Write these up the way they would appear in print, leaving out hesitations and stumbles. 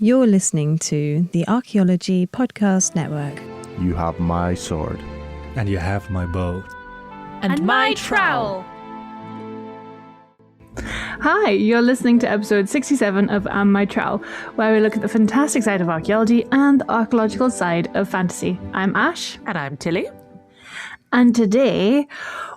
You're listening to the Archaeology Podcast Network. You have my sword. And you have my bow. And my trowel. Hi, you're listening to episode 67 of My Trowel, where we look at the fantastic side of archaeology and the archaeological side of fantasy. I'm Ash. And I'm Tilly. And today,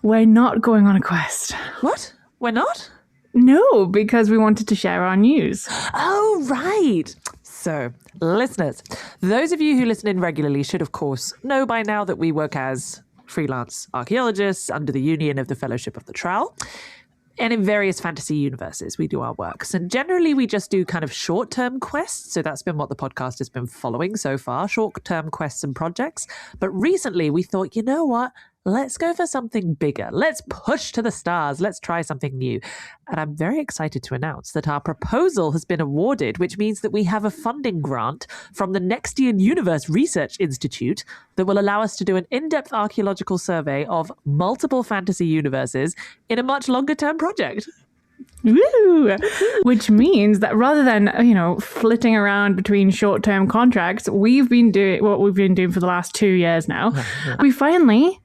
we're not going on a quest. What? We're not? No, because we wanted to share our news. Oh, right. So, listeners, those of you who listen in regularly should, of course, know by now that we work as freelance archaeologists under the Union of the Fellowship of the Trowel. And in various fantasy universes, we do our works. And generally, we just do kind of short-term quests. So that's been what the podcast has been following so far, short-term quests and projects. But recently, we thought, you know what? Let's go for something bigger. Let's push to the stars. Let's try something new. And I'm very excited to announce that our proposal has been awarded, which means that we have a funding grant from the Nextian Universe Research Institute that will allow us to do an in-depth archaeological survey of multiple fantasy universes in a much longer-term project. Woo! Which means that rather than, flitting around between short-term contracts, we've been doing what we've been doing for the last 2 years now. We finally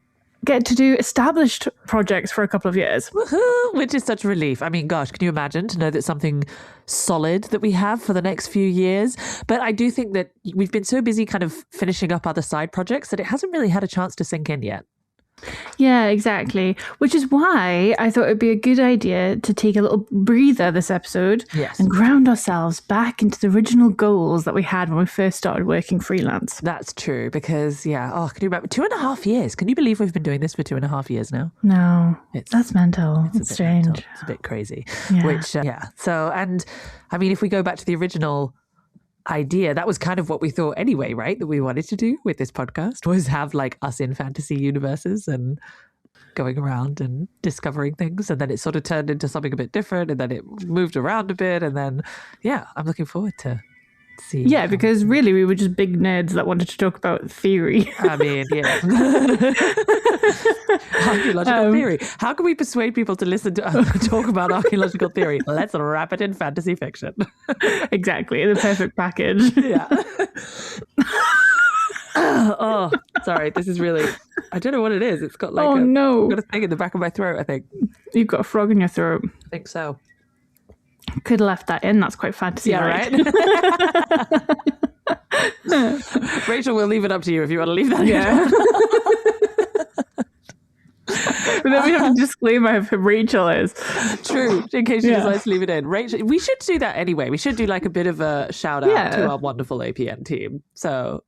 get to do established projects for a couple of years. Woohoo! Which is such a relief. I mean, gosh, can you imagine to know that something solid that we have for the next few years? But I do think that we've been so busy kind of finishing up other side projects that it hasn't really had a chance to sink in yet. Yeah, exactly. Which is why I thought it'd be a good idea to take a little breather this episode and ground ourselves back into the original goals that we had when we first started working freelance. That's true because, can you remember? 2.5 years. Can you believe we've been doing this for 2.5 years now? No, that's mental. It's strange. Mental. It's a bit crazy. Yeah. So, and I mean, if we go back to the original idea, that was kind of what we thought anyway, right? That we wanted to do with this podcast was have like us in fantasy universes and going around and discovering things. And then it sort of turned into something a bit different and then it moved around a bit. And then, I'm looking forward to see. Yeah, because really we were just big nerds that wanted to talk about theory. I mean, archaeological theory. How can we persuade people to listen to talk about archaeological theory? Let's wrap it in fantasy fiction. Exactly, the perfect package. Yeah. Oh, sorry. This is really, I don't know what it is. It's got like I've got a thing in the back of my throat, I think. You've got a frog in your throat. I think so. Could have left that in. That's quite fantasy. Yeah, right? Rachel, we'll leave it up to you if you want to leave that in. But then we have to disclaimer who Rachel is. True, in case you decide to leave it in. Rachel, we should do that anyway. We should do like a bit of a shout out to our wonderful APN team. So,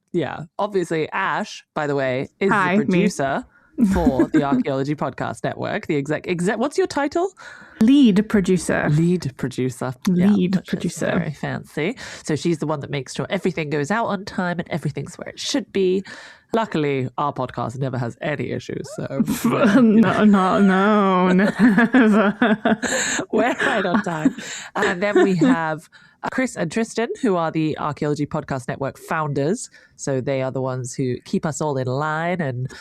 obviously Ash, by the way, is the producer for the Archaeology Podcast Network. The exec. What's your title? Lead producer. Lead producer. Very fancy. So she's the one that makes sure everything goes out on time and everything's where it should be. Luckily, our podcast never has any issues. So no, never. We're right on time. And then we have Chris and Tristan, who are the Archaeology Podcast Network founders. So they are the ones who keep us all in line and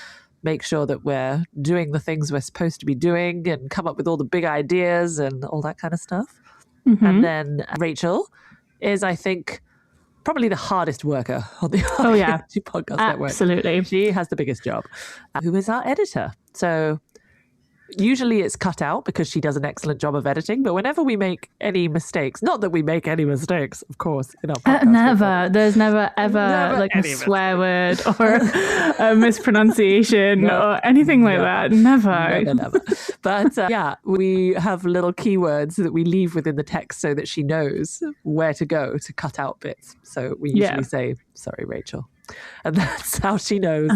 make sure that we're doing the things we're supposed to be doing and come up with all the big ideas and all that kind of stuff. Mm-hmm. And then Rachel is, I think, probably the hardest worker on the Archaeology Podcast Network. Absolutely. She has the biggest job, who is our editor. So usually it's cut out because she does an excellent job of editing, but whenever we make any mistakes, not that we make any mistakes, of course, in our podcast. Never. There's never, ever like a swear word or a mispronunciation or anything like that. Never. Never. But we have little keywords that we leave within the text so that she knows where to go to cut out bits. So we usually say, sorry, Rachel. And that's how she knows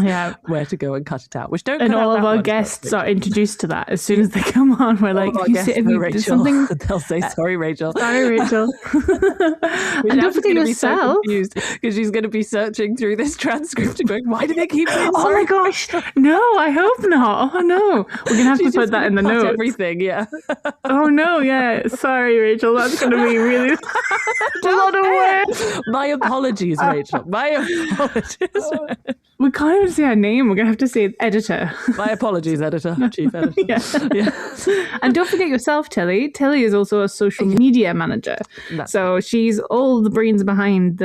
where to go and cut it out. Which don't. And all of our guests are introduced to that as soon as they come on. We're like, Rachel. Something? They'll say, "Sorry, Rachel." Sorry, Rachel. And don't forget yourself. Because she's going to be searching through this transcript and going, "Why do they keep saying sorry?" Oh my gosh! No, I hope not. Oh no, we're gonna have to put that in the notes. Everything, Oh no, Sorry, Rachel. That's going to be really a lot of work. My apologies, Rachel. My apologies. We can't even say our name. We're going to have to say editor. My apologies, editor, chief editor. Yeah. And don't forget yourself, Tilly. Tilly is also a social media manager. So she's all the brains behind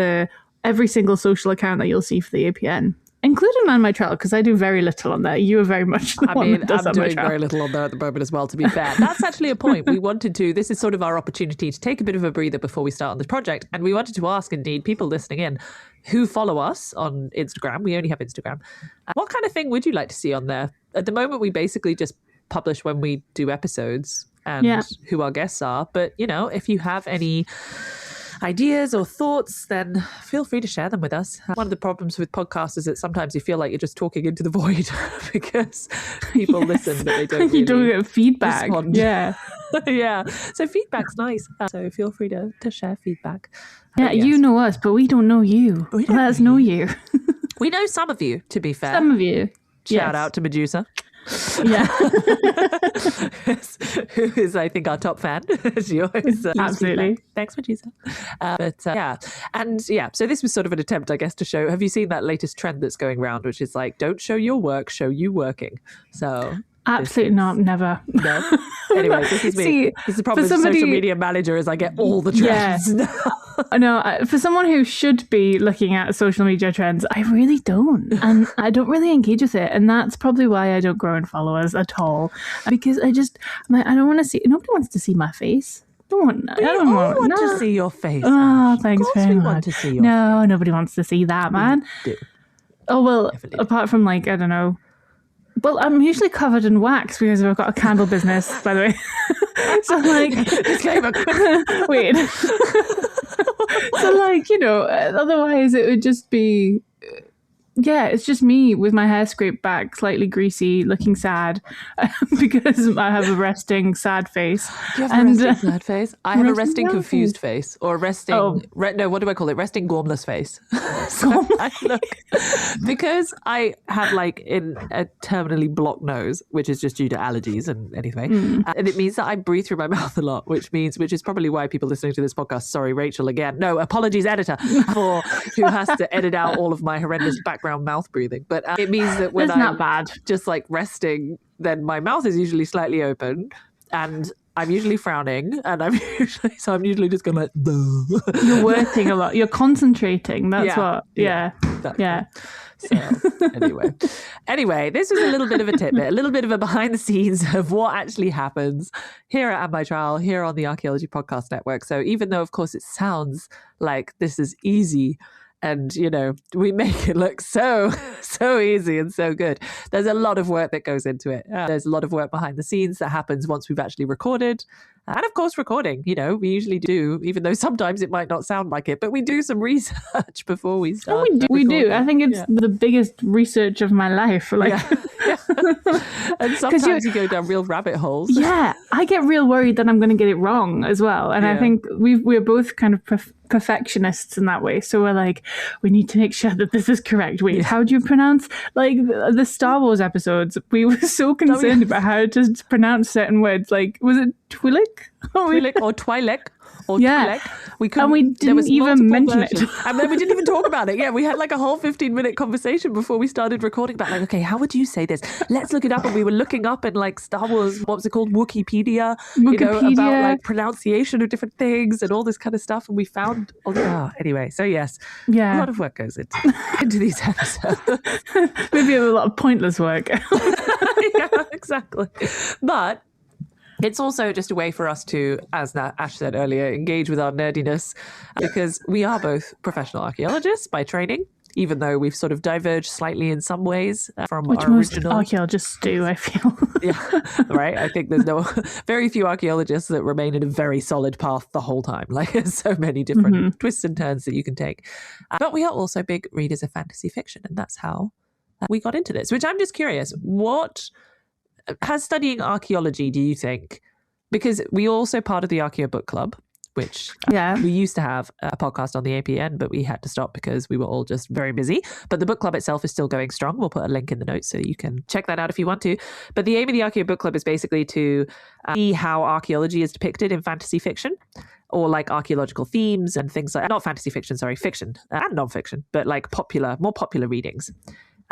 every single social account that you'll see for the APN, including on my trial, because I do very little on there. You are very much the one that does I'm on my doing trial. very little on there at the moment as well, to be fair. That's actually a point. We wanted to, this is sort of our opportunity to take a bit of a breather before we start on this project. And we wanted to ask, indeed, people listening in who follow us on Instagram. We only have Instagram. What kind of thing would you like to see on there? At the moment, we basically just publish when we do episodes and who our guests are. But, if you have any ideas or thoughts, then feel free to share them with us. One of the problems with podcasts is that sometimes you feel like you're just talking into the void because people listen, but they don't You don't get feedback. respond. Yeah. Yeah. So feedback's nice. So feel free to share feedback. Yeah, Yes. you know us, but we don't know you. We don't Let us know you. We know some of you, to be fair. Some of you. Shout out to Medusa. Yeah. Who is, I think, our top fan. She always Absolutely. Thanks, Medusa. So this was sort of an attempt, I guess, to show. Have you seen that latest trend that's going around, which is like, don't show your work, show you working. So Absolutely not. Never. no. Anyway, this is me. See, this is the problem with social media manager is I get all the trends. No, for someone who should be looking at social media trends, I really don't. And I don't really engage with it. And that's probably why I don't grow in followers at all. Because I don't want to see, nobody wants to see my face. I don't want to see your face. Oh, Ash. thanks Of course very we much. want to see your No, nobody wants to see that, man. face. Oh, well, Definitely. apart from I don't know. Well, I'm usually covered in wax because I've got a candle business, by the way. So Disclaimer. wait. So otherwise it would just be, it's just me with my hair scraped back, slightly greasy, looking sad, because I have a resting sad face. Do you have a resting sad face? I have a resting sad confused face. face, or a resting. No, what do I call it? Resting gormless face. So I look, because I have a terminally blocked nose, which is just due to allergies and anything, and it means that I breathe through my mouth a lot, which is probably why people listening to this podcast. Sorry, Rachel again. No, apologies, editor, who has to edit out all of my horrendous background mouth breathing. But it means that when I'm just resting, then my mouth is usually slightly open, and I'm usually frowning, and I'm usually just going like, You're working a lot. You're concentrating. That's what. Yeah. So anyway, this was a little bit of a tidbit, a little bit of a behind the scenes of what actually happens here at My Trial, here on the Archaeology Podcast Network. So even though, of course, it sounds like this is easy, and, we make it look so easy and so good, there's a lot of work that goes into it. There's a lot of work behind the scenes that happens once we've actually recorded. And of course, recording, we usually do, even though sometimes it might not sound like it, but we do some research before we start. We do. I think it's the biggest research of my life. And sometimes you go down real rabbit holes. Yeah, I get real worried that I'm going to get it wrong as well. And I think we're both kind of perfectionists in that way. So we're like, we need to make sure that this is correct. Wait, how do you pronounce the Star Wars episodes? We were so concerned about how to pronounce certain words. Was it Twi'lek? Twi'lek or Twi'lek. Or yeah. We couldn't, and we didn't even mention it. And then we didn't even talk about it. Yeah, we had a whole 15-minute conversation before we started recording about okay, how would you say this? Let's look it up. And we were looking up in Star Wars, what was it called? Wikipedia. About pronunciation of different things and all this kind of stuff. And we found, anyway. So yes, a lot of work goes into these episodes. Maybe a lot of pointless work. Yeah, exactly. But it's also just a way for us to, as Ash said earlier, engage with our nerdiness, because we are both professional archaeologists by training, even though we've sort of diverged slightly in some ways from Which our most original. Archaeologists do, I feel. Yeah, right. I think there's very few archaeologists that remain in a very solid path the whole time. There's so many different twists and turns that you can take. But we are also big readers of fantasy fiction, and that's how we got into this. Which I'm just curious, what has studying archaeology, do you think? Because we are also part of the Archaeo Book Club, which we used to have a podcast on the APN, but we had to stop because we were all just very busy. But the book club itself is still going strong. We'll put a link in the notes so you can check that out if you want to. But the aim of the Archaeo Book Club is basically to see how archaeology is depicted in fantasy fiction, or archaeological themes and things not fantasy fiction, sorry, fiction and non-fiction, but more popular readings.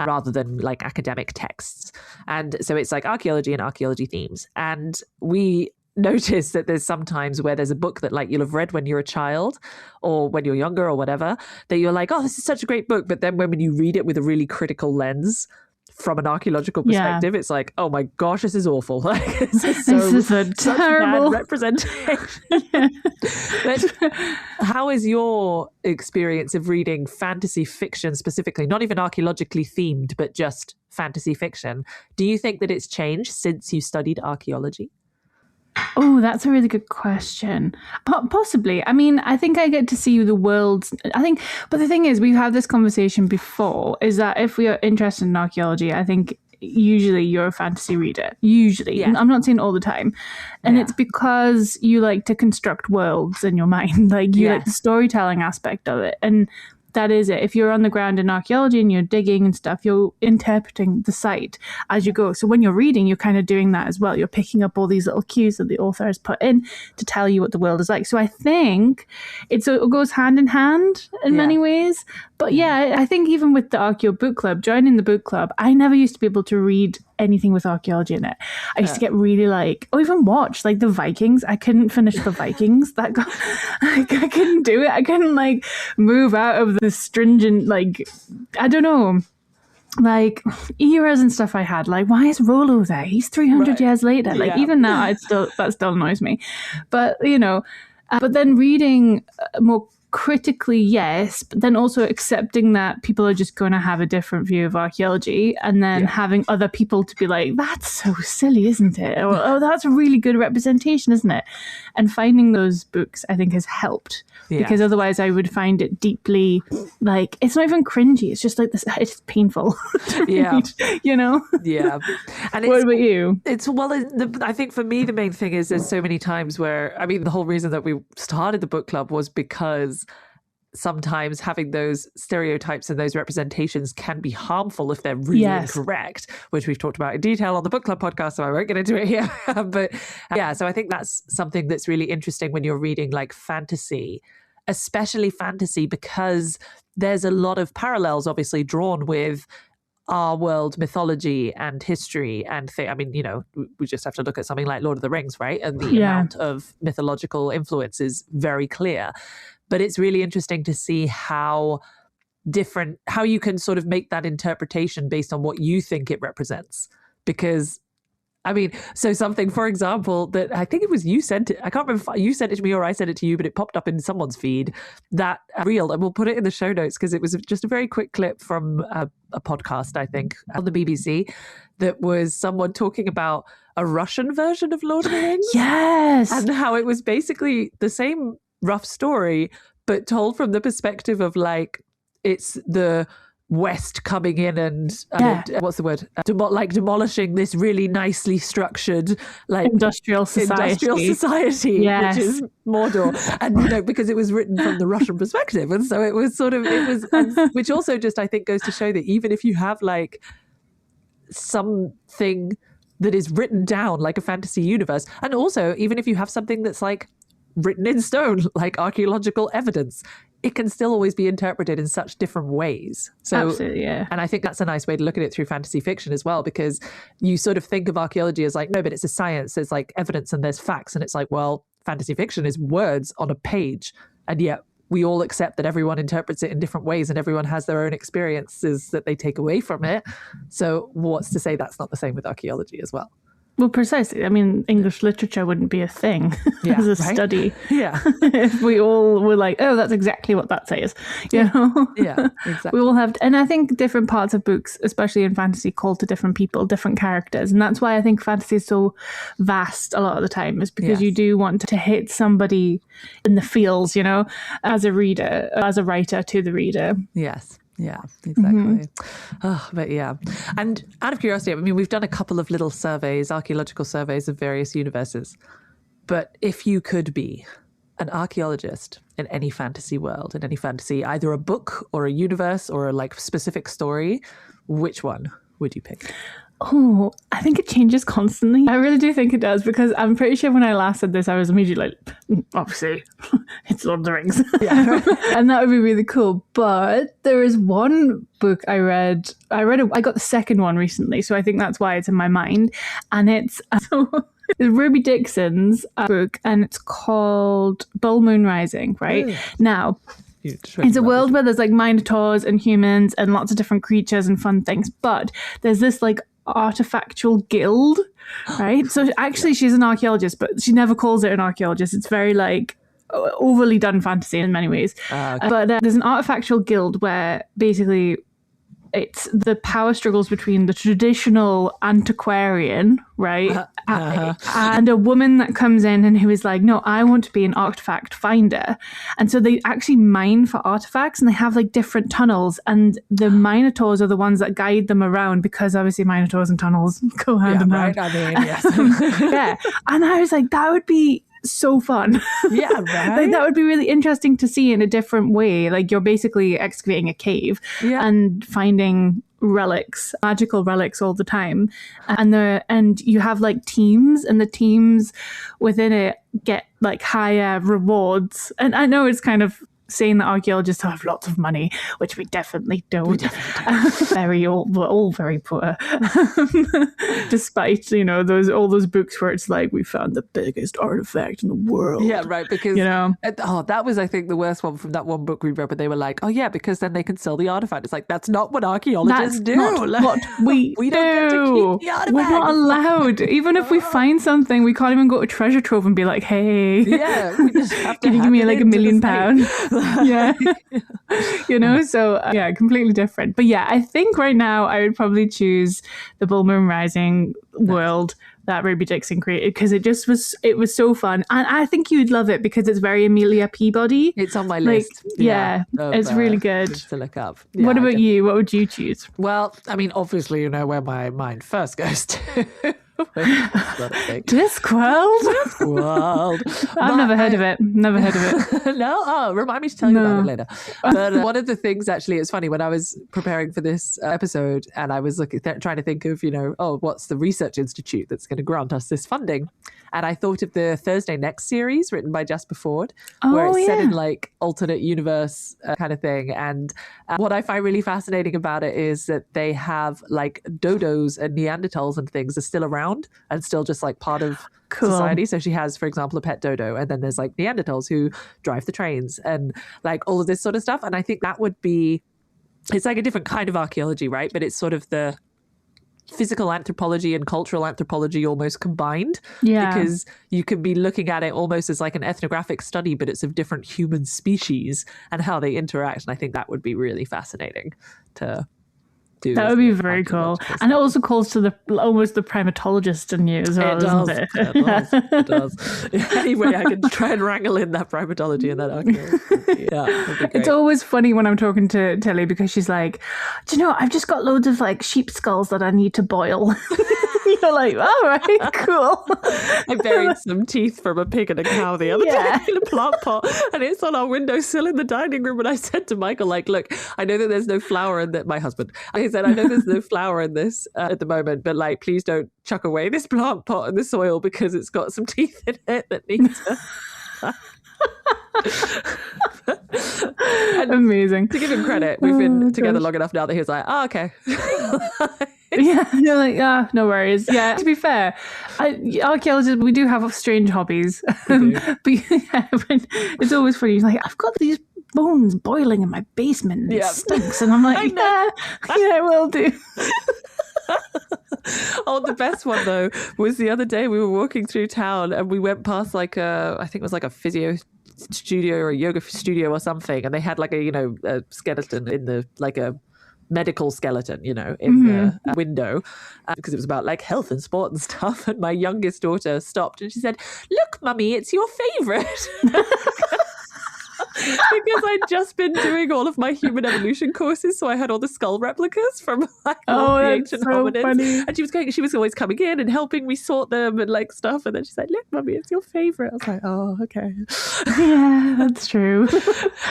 rather than like academic texts. And so it's like archaeology and archaeology themes. And we notice that there's sometimes where there's a book that like you'll have read when you're a child or when you're younger or whatever, that you're like, oh, this is such a great book. But then when you read it with a really critical lens from an archaeological perspective, it's like, oh my gosh, this is awful. Like, this is a terrible bad representation. But how is your experience of reading fantasy fiction specifically, not even archaeologically themed, but just fantasy fiction? Do you think that it's changed since you studied archaeology? Oh, that's a really good question. Possibly. I mean, I think I get to see the worlds. But the thing is, we've had this conversation before, is that if we are interested in archaeology, I think usually you're a fantasy reader. Usually. Yeah. I'm not saying all the time. And it's because you like to construct worlds in your mind. Like you like the storytelling aspect of it. And that is it. If you're on the ground in archaeology and you're digging and stuff, you're interpreting the site as you go. So when you're reading, you're kind of doing that as well. You're picking up all these little cues that the author has put in to tell you what the world is like. So I think it goes hand in hand in many ways. But yeah, I think even with the Archeo book club, joining the book club, I never used to be able to read anything with archaeology in it. I used to get really or even watch like the Vikings. I couldn't finish the Vikings. I couldn't do it. I couldn't like move out of the stringent, I don't know, like eras and stuff I had. Like, why is Rollo there? He's 300 years later. Like even now, that still annoys me. But but then reading more critically, yes, but then also accepting that people are just going to have a different view of archaeology, and then having other people to be like, that's so silly, isn't it? Or, oh, that's a really good representation, isn't it? And finding those books, I think, has helped. Because otherwise I would find it deeply, like, it's not even cringy. It's just like this, it's painful to read, you know? Yeah. And what about you? I think for me, the main thing is there's so many times where, I mean, the whole reason that we started the book club was because sometimes having those stereotypes and those representations can be harmful if they're really incorrect, which we've talked about in detail on the book club podcast, so I won't get into it here. But so I think that's something that's really interesting when you're reading like fantasy, especially fantasy, because there's a lot of parallels obviously drawn with our world mythology and history and I mean, you know, we just have to look at something like Lord of the Rings, right? And the amount of mythological influence is very clear. But it's really interesting to see how you can sort of make that interpretation based on what you think it represents. Because, I mean, so something, for example, that I think it was you sent it, I can't remember if you sent it to me or I sent it to you, but it popped up in someone's feed, that reel, and we'll put it in the show notes because it was just a very quick clip from a podcast, I think, on the BBC, that was someone talking about a Russian version of Lord of the Rings. Yes! And how it was basically the same rough story, but told from the perspective of like, it's the West coming in and what's the word? Demolishing this really nicely structured like industrial society, which is Mordor, and because it was written from the Russian perspective, and so it was which also just I think goes to show that even if you have like something that is written down like a fantasy universe, and also even if you have something that's like written in stone, like archaeological evidence, it can still always be interpreted in such different ways. So, absolutely, yeah. And I think that's a nice way to look at it through fantasy fiction as well, because you sort of think of archaeology as like, no, but it's a science, there's like evidence and there's facts. And it's like, well, fantasy fiction is words on a page. And yet we all accept that everyone interprets it in different ways and everyone has their own experiences that they take away from it. So what's to say that's not the same with archaeology as well? Well, precisely. I mean, English literature wouldn't be a thing as a study. Yeah. If we all were like, oh, that's exactly what that says. You know? Yeah, exactly. We all have, and I think different parts of books, especially in fantasy, call to different people, different characters. And that's why I think fantasy is so vast a lot of the time, is because you do want to hit somebody in the feels, as a reader, as a writer to the reader. Yes. Yeah, exactly. Oh, but yeah. And out of curiosity, I mean, we've done a couple of little surveys, archaeological surveys of various universes. But if you could be an archaeologist in any fantasy world, in any fantasy, either a book or a universe or a like specific story, which one would you pick? Oh, I think it changes constantly. I really do think it does, because I'm pretty sure when I last said this, I was immediately like, obviously, it's Lord of the Rings. Yeah. And that would be really cool. But there is one book I read. I got the second one recently, so I think that's why it's in my mind. And it's Ruby Dixon's book, and it's called Bull Moon Rising, right? Mm. Now, it's a world where there's like minotaurs and humans and lots of different creatures and fun things. But there's this like artifactual guild, right? So actually she's an archaeologist, but she never calls it an archaeologist. It's very like overly done fantasy in many ways. Okay. But there's an artifactual guild where basically it's the power struggles between the traditional antiquarian, right? And a woman that comes in and who is like, no, I want to be an artifact finder. And so they actually mine for artifacts, and they have like different tunnels, and the minotaurs are the ones that guide them around, because obviously minotaurs and tunnels go hand in hand. I mean, yes. Yeah. And I was like, that would be so fun. Yeah, right. Like, that would be really interesting to see in a different way. Like, you're basically excavating a cave and finding relics, magical relics all the time. And you have like teams, and the teams within it get like higher rewards. And I know it's kind of saying that archaeologists have lots of money, which we definitely don't. We're all very poor. Despite, all those books where it's like, we found the biggest artifact in the world. Yeah, right. Because, that was, I think, the worst one from that one book we read, but they were like, oh yeah, because then they can sell the artifact. It's like, that's not what archaeologists do. Not what we do. Don't get to keep the artifact. We're not allowed. Even if we find something, we can't even go to treasure trove and be like, hey, we just have to can you give me like £1 million? Yeah. So completely different. But yeah, I think right now I would probably choose the Bull Moon Rising world that Ruby Dixon created, because it was so fun, and I think you'd love it because it's very Amelia Peabody. It's on my list. It's really good to look up. What about you? What would you choose? Well, I mean, obviously, where my mind first goes to. Discworld. I've never heard of it. No? Oh, remind me to tell you about it later. But one of the things, actually, it's funny, when I was preparing for this episode and I was trying to think of, what's the research institute that's going to grant us this funding? And I thought of the Thursday Next series written by Jasper Fforde, where it's set in like alternate universe kind of thing. And what I find really fascinating about it is that they have like dodos and Neanderthals and things are still around and still just like part of society. So she has, for example, a pet dodo, and then there's like Neanderthals who drive the trains and like all of this sort of stuff. And I think that would be, it's like a different kind of archaeology, right? But it's sort of the physical anthropology and cultural anthropology almost combined, because you could be looking at it almost as like an ethnographic study, but it's of different human species and how they interact. And I think that would be really fascinating to do. That would be very cool. And it also calls to almost the primatologist in you as well, doesn't it? It does. Anyway, I can try and wrangle in that primatology and that archaeology. It's always funny when I'm talking to Tilly, because she's like, do you know, I've just got loads of like sheep skulls that I need to boil. You're like, all right, cool. I buried some teeth from a pig and a cow the other day in a plant pot, and it's on our windowsill in the dining room. And I said to Michael, like, look, I know that there's no flour in that. My husband, I said, I know there's no flour in this at the moment, but like, please don't chuck away this plant pot in the soil because it's got some teeth in it that need to. Amazing. To give him credit, we've been together long enough now that he was like, oh, okay. You're like, no worries. Yeah, to be fair, archaeologists, we do have strange hobbies. But it's always funny. He's like, I've got these bones boiling in my basement and it stinks. And I'm like, it will do. Oh, the best one though was the other day we were walking through town and we went past like I think it was like a physio studio or a yoga studio or something, and they had like a skeleton in the like a medical skeleton, in the window, because it was about like health and sport and stuff. And my youngest daughter stopped and she said, "Look, Mummy, it's your favorite." because I'd just been doing all of my human evolution courses, so I had all the skull replicas from like all the ancient hominids. Funny. And she was always coming in and helping me sort them and like stuff. And then she's like, "Look, Mummy, it's your favorite." I was like, "Oh, okay." Yeah, that's true.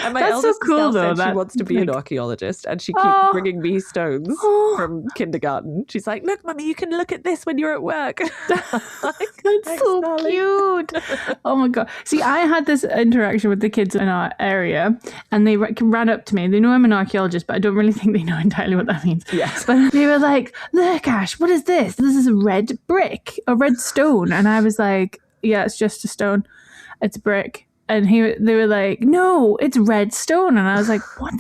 And my That's so eldest cool, now though, said she that, wants to be an archaeologist, and she keeps Oh. bringing me stones Oh. from kindergarten. She's like, "Look, Mummy, you can look at this when you're at work." Like, That's "Thanks, so darling." cute. Oh my god. See, I had this interaction with the kids in our area, and they ran up to me. They know I'm an archaeologist, but I don't really think they know entirely what that means. Yes. But they were like, "Look, Ash, what is this? This is a red brick, a red stone." And I was like, "Yeah, it's just a stone. It's a brick." And they were like, "No, it's redstone." And I was like, "What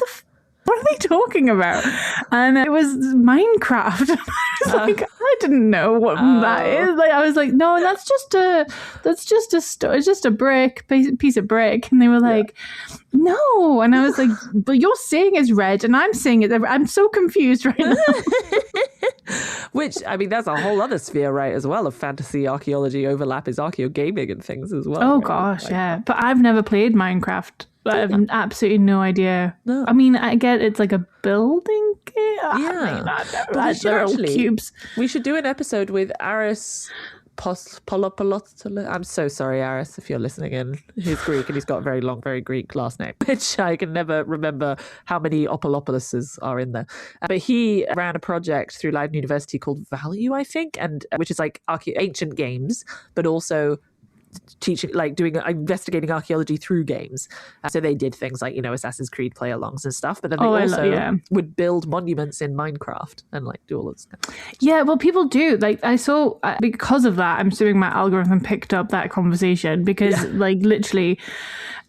what are they talking about?" And it was Minecraft. I was like, I didn't know what that is. Like, I was like, "No, that's just a it's just a brick, piece of brick." And they were like, "No." And I was like, "But you're saying it's red, and I'm saying it. I'm so confused right now." Which, I mean, that's a whole other sphere, right, as well, of fantasy archaeology overlap is archaeogaming and things as well. Oh right? gosh, Like, yeah. But I've never played Minecraft. I have absolutely no idea. No. I mean, I get it's like a building game. Yeah. But we should little actually- cubes. We should do an episode with Aris Polopolopoulos. I'm so sorry, Aris, if you're listening in. He's Greek and he's got a very long, very Greek last name, which I can never remember how many Opolopoulos are in there. But he ran a project through Leiden University called Value, I think, and which is like ancient games, but also teaching, like doing investigating archaeology through games. So they did things like, Assassin's Creed play alongs and stuff, but then they also would build monuments in Minecraft and like do all of stuff. Yeah, well, people do. Like, I saw, because of that, I'm assuming my algorithm picked up that conversation because, like, literally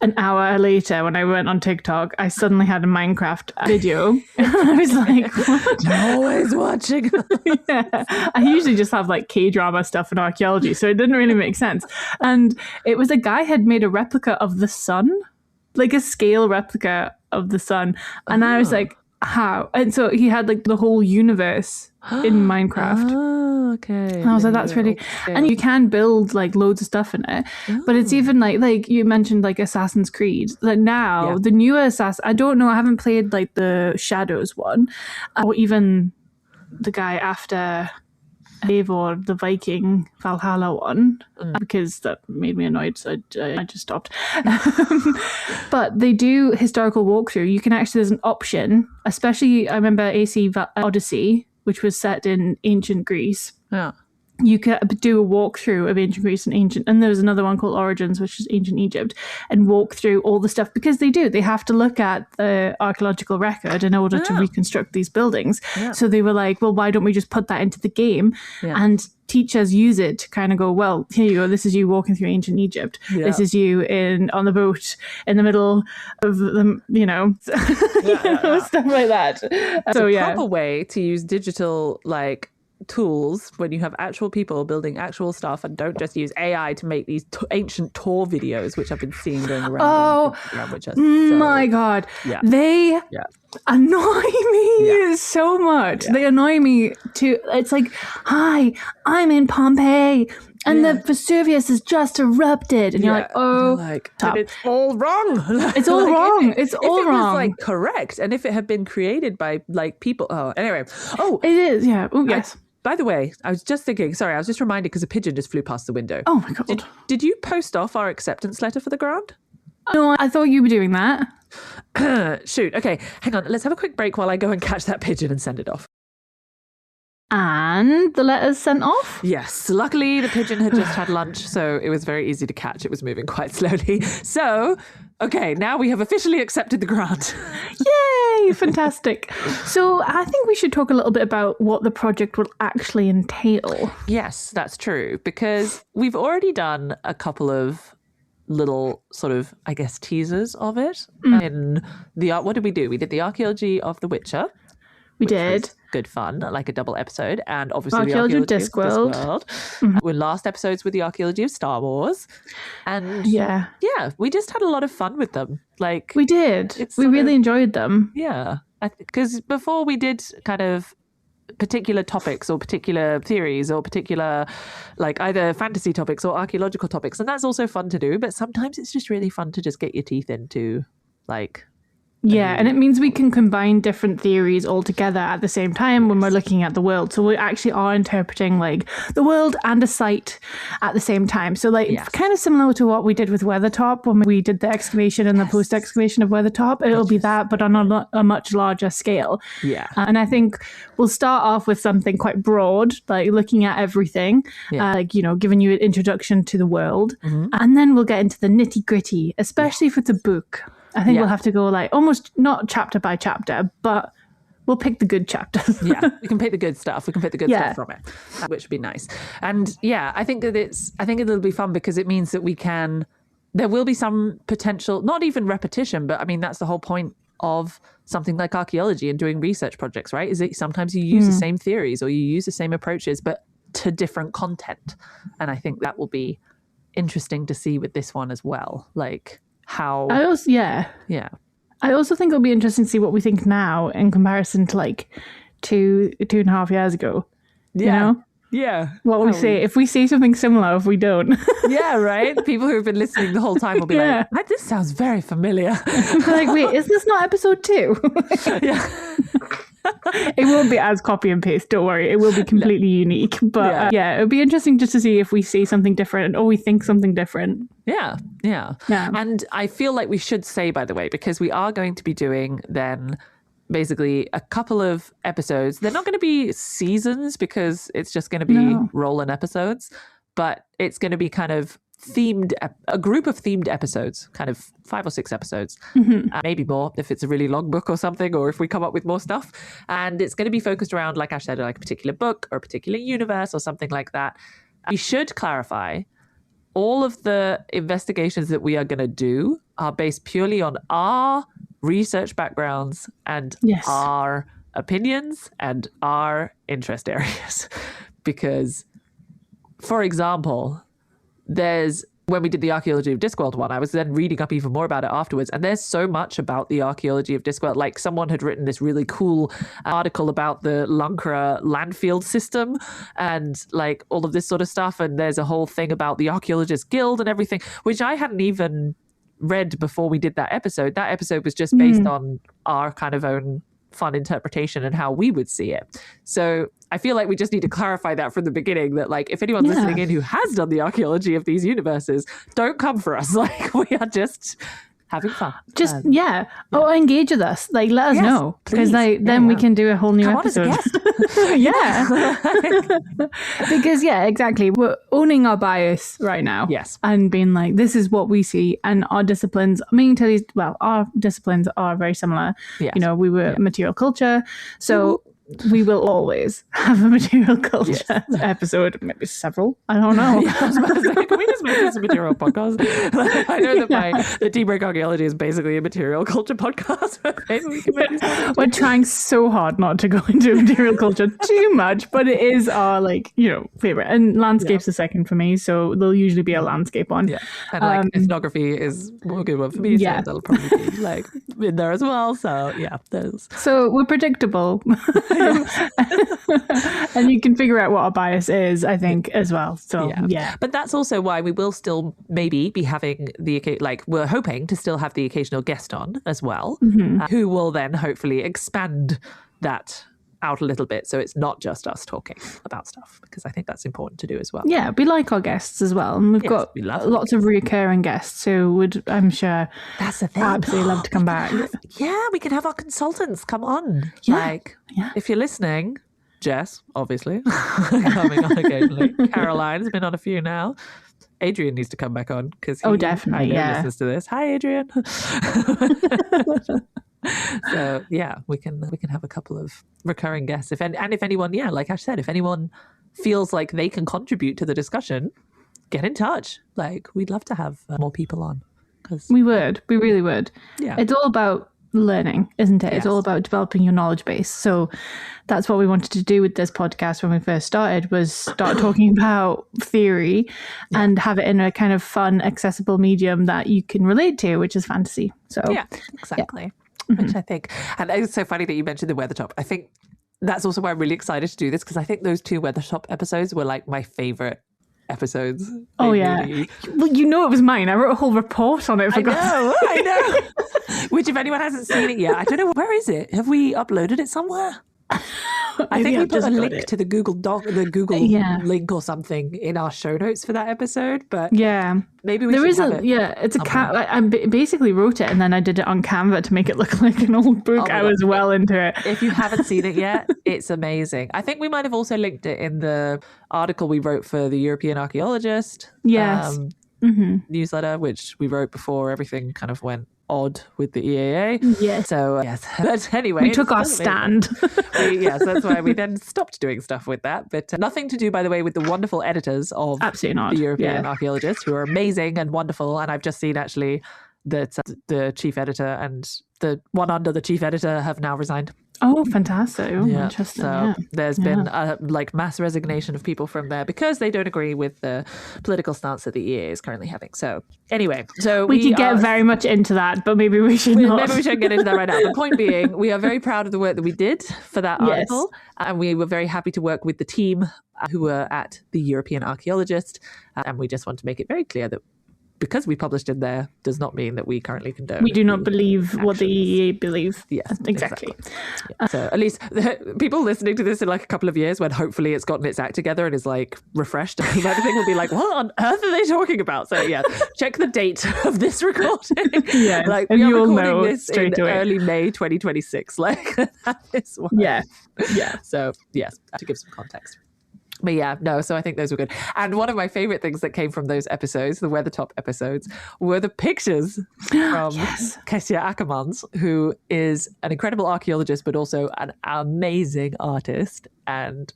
an hour later, when I went on TikTok, I suddenly had a Minecraft video. And I was like, what? I'm always watching. Yeah. I usually just have like K-drama stuff in archaeology, so it didn't really make sense. And it was a guy had made a replica of the sun, like a scale replica of the sun. And I was like, how? And so he had like the whole universe in Minecraft. Oh, okay. And I was like, that's really... And you can build like loads of stuff in it. But it's even like you mentioned like Assassin's Creed. Like now, the newer Assassin... I don't know, I haven't played like the Shadows one. Or even the guy after Fforde, the Viking Valhalla one. Because that made me annoyed, so I just stopped. But they do historical walkthrough. You can actually... There's an option, especially I remember AC Odyssey, which was set in ancient Greece. Yeah. You could do a walkthrough of ancient Greece and there was another one called Origins, which is ancient Egypt, and walk through all the stuff because they have to look at the archaeological record in order to reconstruct these buildings. Yeah. So they were like, well, why don't we just put that into the game and teachers use it to kind of go, well, here you go, this is you walking through ancient Egypt. Yeah. This is you on the boat in the middle of the, stuff like that. That's a proper way to use digital like tools when you have actual people building actual stuff and don't just use AI to make these ancient tour videos, which I've been seeing going around on Instagram, which are my God. Yeah. They annoy me so much. They annoy me too. It's like, hi, I'm in Pompeii and the Vesuvius has just erupted. And you're like, oh, and it's all wrong. It's all wrong. It's all wrong. If it was like correct and if it had been created by like people. Oh, anyway. Oh, it is. Yeah. Oh, yes. By the way, I was just thinking, sorry, I was just reminded because a pigeon just flew past the window. Oh my God. Did you post off our acceptance letter for the grant? No, I thought you were doing that. Shoot. Okay, hang on. Let's have a quick break while I go and catch that pigeon and send it off. And the letter's sent off? Yes. Luckily, the pigeon had just had lunch, so it was very easy to catch. It was moving quite slowly. So, okay, now we have officially accepted the grant. Yay! Fantastic. So I think we should talk a little bit about what the project will actually entail. Yes, that's true, because we've already done a couple of little sort of, I guess, teasers of it. In what did we do? We did the Archaeology of The Witcher. We did. Good fun, like a double episode. And obviously Archaeology the Archaeology of Discworld. We're last episodes with the Archaeology of Star Wars. And yeah, we just had a lot of fun with them. Like we did. We really enjoyed them. Yeah. Because before we did kind of particular topics or particular theories or particular like either fantasy topics or archaeological topics. And that's also fun to do. But sometimes it's just really fun to just get your teeth into like. Yeah, and it means we can combine different theories all together at the same time when we're looking at the world. So we actually are interpreting like the world and a site at the same time. So like it's kind of similar to what we did with Weathertop when we did the excavation and the post-excavation of Weathertop. It'll be that, but on a much larger scale. Yeah. And I think we'll start off with something quite broad, like looking at everything, like, you know, giving you an introduction to the world. And then we'll get into the nitty-gritty, especially if it's a book. I think we'll have to go like almost not chapter by chapter, but we'll pick the good chapters. We can pick the good stuff. We can pick the good stuff from it, which would be nice. And I think that it'll be fun because it means that there will be some potential, not even repetition, but I mean, that's the whole point of something like archaeology and doing research projects, right? Is that sometimes you use the same theories or you use the same approaches, but to different content. And I think that will be interesting to see with this one as well. Like, how I also think it'll be interesting to see what we think now in comparison to like 2.5 years ago. You know? Yeah. What we say, if we say something similar, if we don't. Yeah, right? People who have been listening the whole time will be like, this sounds very familiar. Like, wait, is this not episode 2? Yeah. It won't be as copy and paste, don't worry. It will be completely unique. But it'll be interesting just to see if we say something different or we think something different. Yeah. And I feel like we should say, by the way, because we are going to be doing then basically a couple of episodes. They're not going to be seasons because it's just going to be rolling episodes, but it's going to be kind of themed, a group of themed episodes, kind of 5 or 6 episodes, maybe more if it's a really long book or something, or if we come up with more stuff. And it's going to be focused around, like Ash said, like a particular book or a particular universe or something like that. We should clarify all of the investigations that we are going to do are based purely on our research backgrounds and our opinions and our interest areas. Because, for example, when we did the Archaeology of Discworld one, I was then reading up even more about it afterwards. And there's so much about the Archaeology of Discworld. Like someone had written this really cool article about the Lunkra landfield system and like all of this sort of stuff. And there's a whole thing about the Archaeologists Guild and everything, which I hadn't even read before we did that episode. That episode was just based on our kind of own fun interpretation and how we would see it. So I feel like we just need to clarify that from the beginning, that like if anyone's listening in who has done the archaeology of these universes, don't come for us. Like we are just having fun. Just engage with us. Like let us know, because then we can do a whole new episode. Because exactly. We're owning our bias right now. Yes, and being like, this is what we see, and our disciplines. I mean, our disciplines are very similar. Yes. You know, we were material culture, so. We will always have a material culture episode, maybe several. I don't know. I was about to say, can we just make this a material podcast? I know that the Tea Break Archaeology is basically a material culture podcast. Maybe we can make this. We're trying so hard not to go into material culture too much, but it is our favorite. And landscape's a second for me, so there'll usually be a landscape on. Yeah, and ethnography is a good one for me. So that'll probably be in there as well. So So we're predictable. And you can figure out what our bias is, I think, as well. So but that's also why we will still maybe be having we're hoping to still have the occasional guest on as well, who will then hopefully expand that out a little bit, so it's not just us talking about stuff, because I think that's important to do as well. Yeah, we like our guests as well, and we've got lots of recurring guests who would, I'm sure, that's the thing, absolutely love to come back. We can have our consultants come on. If you're listening, Jess, obviously, coming on occasionally. Caroline's been on a few now. Adrian needs to come back on because definitely listens to this. Hi, Adrian. So we can have a couple of recurring guests. If anyone, like Ash said, if anyone feels like they can contribute to the discussion, get in touch. Like we'd love to have more people on. We really would. Yeah, it's all about learning, isn't it? It's all about developing your knowledge base. So that's what we wanted to do with this podcast when we first started, was start talking about theory and have it in a kind of fun, accessible medium that you can relate to, which is fantasy. So exactly. Which I think, and it's so funny that you mentioned the Weathertop. I think that's also why I'm really excited to do this, because I think those 2 Weathertop episodes were like my favorite episodes. Oh, yeah. Well, you know it was mine. I wrote a whole report on it. I know. Which, if anyone hasn't seen it yet, I don't know, where is it? Have we uploaded it somewhere? I think we put a link to the Google Doc, the Google link or something in our show notes for that episode. But maybe we should have it. It's a I basically wrote it and then I did it on Canva to make it look like an old book. I was well into it. If you haven't seen it yet, it's amazing. I think we might have also linked it in the article we wrote for the European Archaeologist newsletter, which we wrote before everything kind of went odd with the EAA. Yes. So, but anyway. We took our stand. Yes, that's why we then stopped doing stuff with that. But nothing to do, by the way, with the wonderful editors of the European Archaeologist, who are amazing and wonderful. And I've just seen actually that the chief editor and the one under the chief editor have now resigned. Oh, fantastic. Oh, interesting. So there's been a mass resignation of people from there because they don't agree with the political stance that the EA is currently having. So anyway, we could get very much into that, but maybe we should not. Maybe we shouldn't get into that right now. The point being, we are very proud of the work that we did for that article. And we were very happy to work with the team who were at the European Archaeologist. And we just want to make it very clear that because we published in there does not mean that we currently condone. We do not believe what the EEA believe. Yes, exactly. Yeah. So at least the people listening to this in like a couple of years, when hopefully it's gotten its act together and is like refreshed, everything will be like, what on earth are they talking about? So check the date of this recording. Yeah, like we are recording this in early May 2026. Like that is why. Yeah. So yes, to give some context. But so I think those were good. And one of my favorite things that came from those episodes, the Weathertop episodes, were the pictures from Kessia Ackermans, who is an incredible archaeologist, but also an amazing artist. And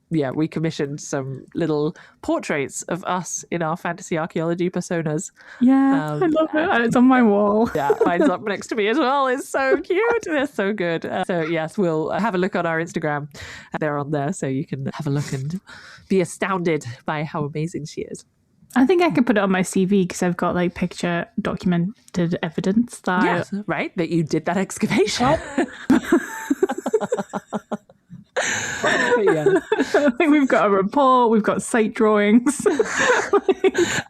we commissioned some little portraits of us in our fantasy archaeology personas. Yeah, I love it. It's on my wall. Yeah, mine's up next to me as well. It's so cute. They're so good. So yes, we'll have a look on our Instagram. They're on there, so you can have a look and be astounded by how amazing she is. I think I could put it on my CV because I've got like picture documented evidence that that you did that excavation. I think we've got a report, we've got site drawings.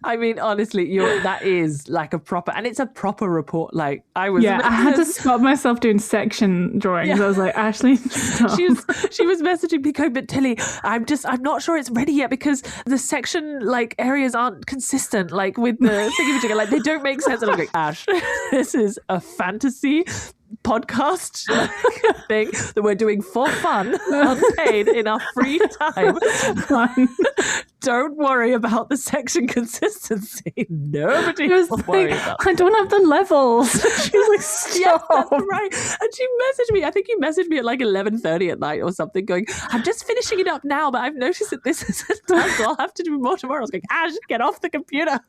I mean, honestly, that is like a proper, and it's a proper report. Like I had to stop myself doing section drawings. I was like, Ashley, stop. She was messaging me going, but Tilly, I'm not sure it's ready yet because the section like areas aren't consistent, like with the thingy, like they don't make sense. And I'm like, Ash, this is a fantasy podcast thing that we're doing for fun, unpaid, in our free time. Don't worry about the section consistency. Nobody will worry about. I don't have the levels. She was like, stop. Yes, that's right. And she messaged me. I think you messaged me at like 11:30 at night or something, going, "I'm just finishing it up now, but I've noticed that this is done, so I'll have to do more tomorrow." I was going, "Ash, get off the computer."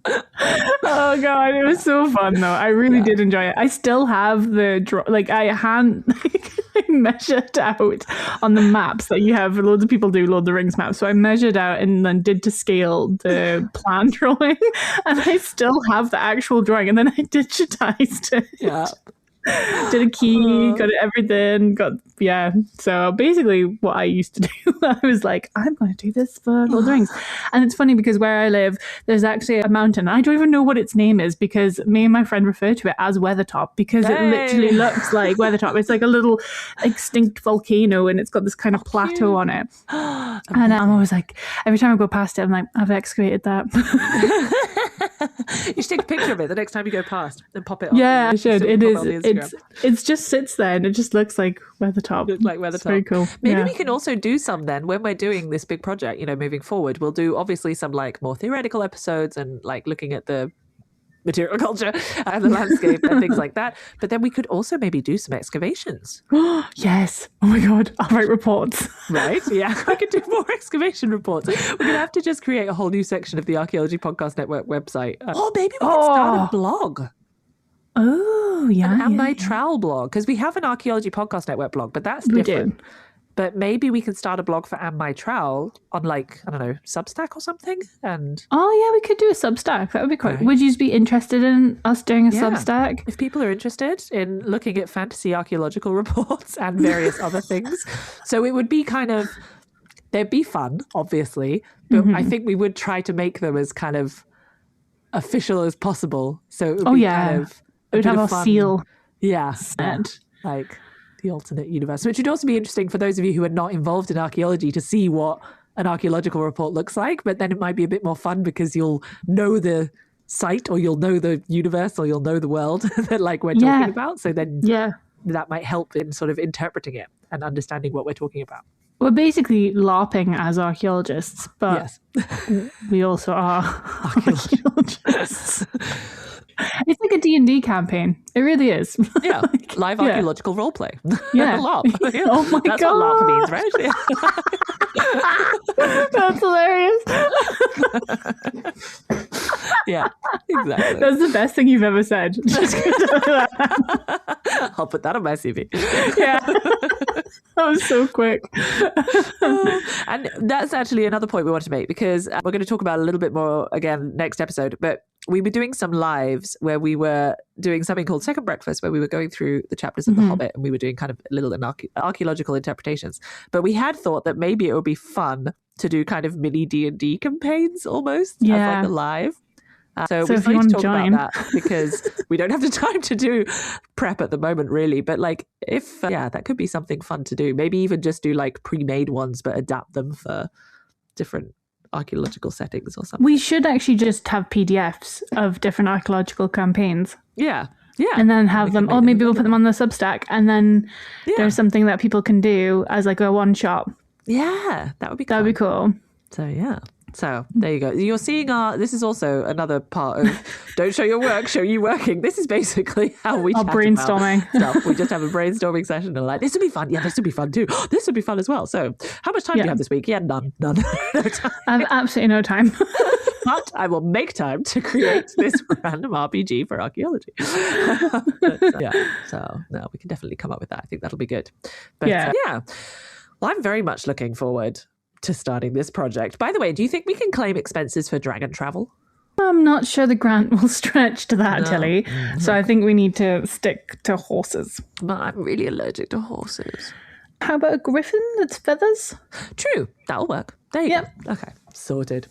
Oh god, it was so fun though. I really did enjoy it. I still have the I measured out on the maps that you have. Loads of people do Lord of the Rings maps, so I measured out and then did to scale the plan drawing, and I still have the actual drawing, and then I digitized it. Yeah. Did a key, got everything, so basically what I used to do, I was like, I'm going to do this for Lord of the Rings. And it's funny because where I live, there's actually a mountain. I don't even know what its name is because me and my friend refer to it as Weathertop because it literally looks like Weathertop. It's like a little extinct volcano and it's got this kind of plateau on it. And I'm always like, every time I go past it, I'm like, I've excavated that. You should take a picture of it the next time you go past and pop it on. Yeah, I should. It just sits there and it just looks like Weathertop. It's very cool. Maybe we can also do some then when we're doing this big project, moving forward. We'll do obviously some like more theoretical episodes and like looking at the material culture and the landscape and things like that. But then we could also maybe do some excavations. Yes. Oh my God. I'll write reports. Right? Yeah. We could do more excavation reports. We're going to have to just create a whole new section of the Archaeology Podcast Network website. Or maybe we can start a blog. Oh, yeah. An my trowel blog. Because we have an Archaeology Podcast Network blog, but that's different. Do. But maybe we can start a blog for Am My Trowel on like, I don't know, Substack or something. And we could do a Substack. That would be quite. Would you be interested in us doing a Substack? If people are interested in looking at fantasy archaeological reports and various other things. So it would be kind of they'd be fun, obviously, but I think we would try to make them as kind of official as possible. So it would be kind of it would have our fun. seal. Yeah. Set. Like the alternate universe, which would also be interesting for those of you who are not involved in archaeology to see what an archaeological report looks like. But then it might be a bit more fun because you'll know the site, or you'll know the universe, or you'll know the world that like we're talking about. So then that might help in sort of interpreting it and understanding what we're talking about. We're basically LARPing as archaeologists, but we also are archaeologists. It's like a D&D campaign. It really is. Yeah, live archaeological roleplay. Yeah. LARP. Yeah. Oh my That's God. what LARP means, right? That's hilarious. Yeah, exactly. That's the best thing you've ever said. I'll put that on my CV. Yeah. That was so quick. And that's actually another point we want to make, because we're going to talk about a little bit more again next episode. But we were doing some lives where we were doing something called Second Breakfast, where we were going through the chapters of The Hobbit, and we were doing kind of little archaeological interpretations. But we had thought that maybe it would be fun to do kind of mini D&D campaigns almost as like a live. So we if you need want to to talk join. about that, because we don't have the time to do prep at the moment, really. But like, if that could be something fun to do. Maybe even just do like pre-made ones, but adapt them for different archaeological settings or something. We should actually just have PDFs of different archaeological campaigns. Yeah. And then have them, or maybe we'll put them on the Substack, and then there's something that people can do as like a one-shot. Yeah, that would be cool. That would be cool. So yeah. So there you go. You're seeing this is also another part of Don't Show Your Work, Show You Working. This is basically how we chat brainstorming about stuff. We just have a brainstorming session and like, this would be fun. Yeah, this would be fun too. This would be fun as well. So how much time do you have this week? Yeah, none. No time. I have absolutely no time. But I will make time to create this random RPG for archaeology. So no, we can definitely come up with that. I think that'll be good. But well, I'm very much looking forward to starting this project. By the way, do you think we can claim expenses for dragon travel? I'm not sure the grant will stretch to that, Tilly. So I think we need to stick to horses. But I'm really allergic to horses. How about a griffin that's feathers? True, that'll work. There you go. Okay, sorted.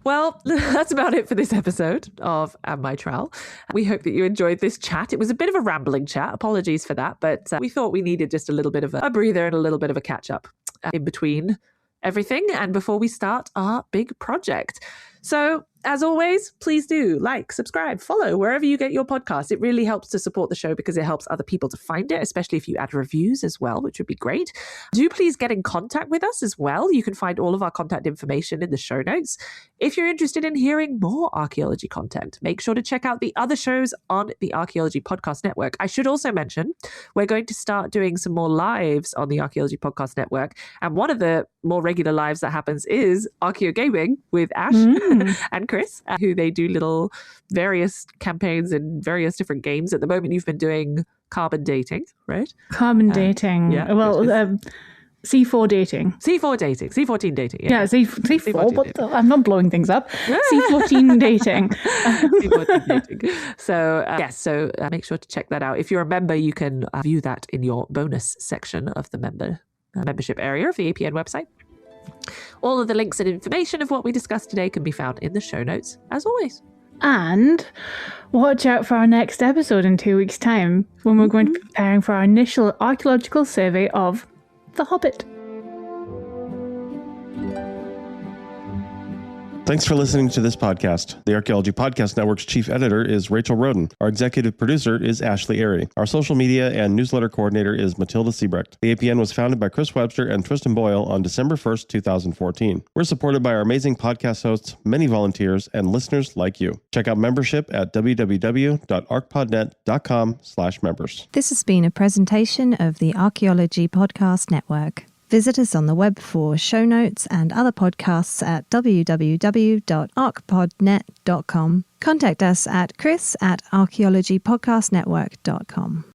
Well, that's about it for this episode of Am I Trowel. We hope that you enjoyed this chat. It was a bit of a rambling chat. Apologies for that, but we thought we needed just a little bit of a breather and a little bit of a catch up in between everything and before we start our big project. So, as always, please do like, subscribe, follow wherever you get your podcasts. It really helps to support the show because it helps other people to find it, especially if you add reviews as well, which would be great. Do please get in contact with us as well. You can find all of our contact information in the show notes. If you're interested in hearing more archaeology content, make sure to check out the other shows on the Archaeology Podcast Network. I should also mention, we're going to start doing some more lives on the Archaeology Podcast Network. And one of the more regular lives that happens is Archaeo Gaming with Ash and Chris, who they do little various campaigns in various different games. At the moment, you've been doing carbon dating, right? Carbon dating. Yeah. Well, C4 dating. C4 dating. C14 dating. Yeah, C4. What the, I'm not blowing things up. C14 dating. C14 dating. So, so make sure to check that out. If you're a member, you can view that in your bonus section of the membership area of the APN website. All of the links and information of what we discussed today can be found in the show notes, as always. And watch out for our next episode in 2 weeks' time, when we're going to be preparing for our initial archaeological survey of The Hobbit. Thanks for listening to this podcast. The Archaeology Podcast Network's chief editor is Rachel Roden. Our executive producer is Ashley Airy. Our social media and newsletter coordinator is Matilda Siebrecht. The APN was founded by Chris Webster and Tristan Boyle on December 1st, 2014. We're supported by our amazing podcast hosts, many volunteers, and listeners like you. Check out membership at www.archpodnet.com/members. This has been a presentation of the Archaeology Podcast Network. Visit us on the web for show notes and other podcasts at www.archpodnet.com. Contact us at chris@archaeologypodcastnetwork.com.